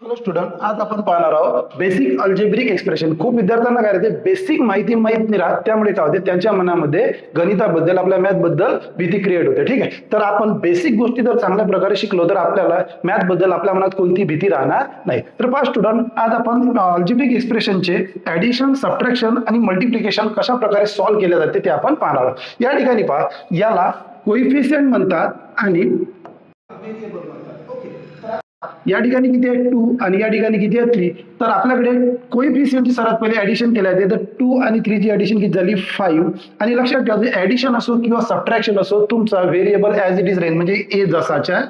Hello student, आज आपण पाहणार आहोत बेसिक अल्जेब्रिक एक्सप्रेशन. खूप विद्यार्थ्यांना काय राहते, बेसिक माहिती माहित नाही राहत, त्यामुळे काय होते त्यांच्या मनामध्ये गणिताबद्दल आपल्या मॅथ बद्दल भीती क्रिएट होते. ठीक आहे, तर आपण बेसिक गोष्टी जर चांगल्या प्रकारे शिकलो तर आपल्याला मॅथ बद्दल आपल्या मनात कोणती भीती राहणार नाही. तर पहा स्टुडंट, आज आपण अल्जेब्रिक एक्सप्रेशनचे ऍडिशन, सबट्रॅक्शन आणि मल्टिप्लिकेशन कशा प्रकारे सॉल्व्ह केले जाते ते आपण पाहणार आहोत. या ठिकाणी पहा, याला कोइफिशियंट म्हणतात आणि या ठिकाणी किती आहे 2 आणि या ठिकाणी किती आहे 3. तर आपल्याकडे कोइफिशियंटची सर्वात पहिले ऍडिशन केले आहे, तर 2 आणि 3 ची ऍडिशन किती झाली 5. आणि लक्षात ठेवा, ऍडिशन असो किंवा सबट्रॅक्शन असो, तुमचा व्हेरिएबल ऍज इट इज राहील, म्हणजे ए जसाच्या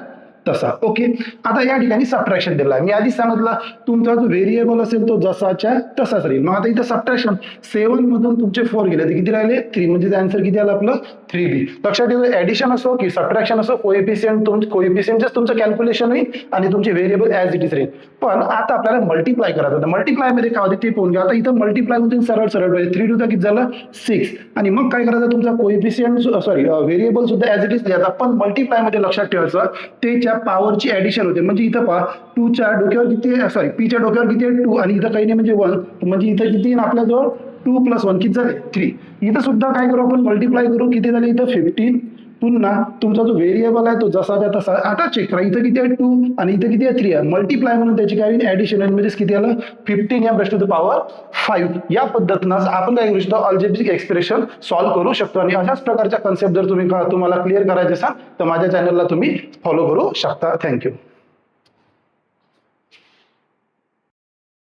तसा. ओके, आता या ठिकाणी सबट्रॅक्शन दिला आहे. मी आधी सांगितलं तुमचा जो व्हेरिएबल असेल तो जसाच्या तसाच राहील. मग आता इथं सबट्रॅक्शन 7 मधून तुमचे 4 गेले तर किती राहिले 3, म्हणजे आन्सर किती आलं आपलं 3b. लक्षात ठेवा, ऍडिशन असो की सबट्रॅक्शन असो, कोएफिशियंटच तुमचं कॅल्क्युलेशन होईल आणि तुमचे व्हेरिएबल ऍज इट इज राहील. पण आता आपल्याला मल्टिप्लाय करायचं होतं. मल्टिप्लाय मध्ये काय होते ते पाहून घ्या. आता इथं मल्टिप्लाय मध्ये सरळ सरळ पाहिजे. 3 टू किती झालं 6. आणि मग काय करायचं, तुमचा कोएफिशियंट व्हेरिएबल सुद्धा ऍज इट इज द्यायचा. पण मल्टिप्लाय मध्ये लक्षात ठेवायचं त्याच्या पॉवरची ऍडिशन होते. म्हणजे इथं पहा 2 च्या डोक्यावर किती आहे, पी च्या डोक्यावर किती आहे 2 आणि इथं काही नाही म्हणजे 1. म्हणजे इथं किती आपल्याजवळ 2 + 1 किती झाले 3. इथं सुद्धा काय करू आपण, मल्टिप्लाय करू. किती झाले इथं 15. पुन्हा तुमचा जो व्हेरिएबल आहे तो जसाच्या तसा. आता चेक करा, इथं किती आहे 2 आणि इथं किती आहे 3 आहे. मल्टिप्लाय म्हणून त्याची काय ऍडिशन म्हणजे किती आलं 15 m⁵ या पद्धतीनं आपण काय करू शकतो, अल्जेब्रिक एक्सप्रेशन सॉल्व्ह करू शकतो. आणि अशाच प्रकारच्या कन्सेप्ट जर तुम्हाला क्लिअर करायचे असाल तर माझ्या चॅनलला तुम्ही फॉलो करू शकता. थँक्यू.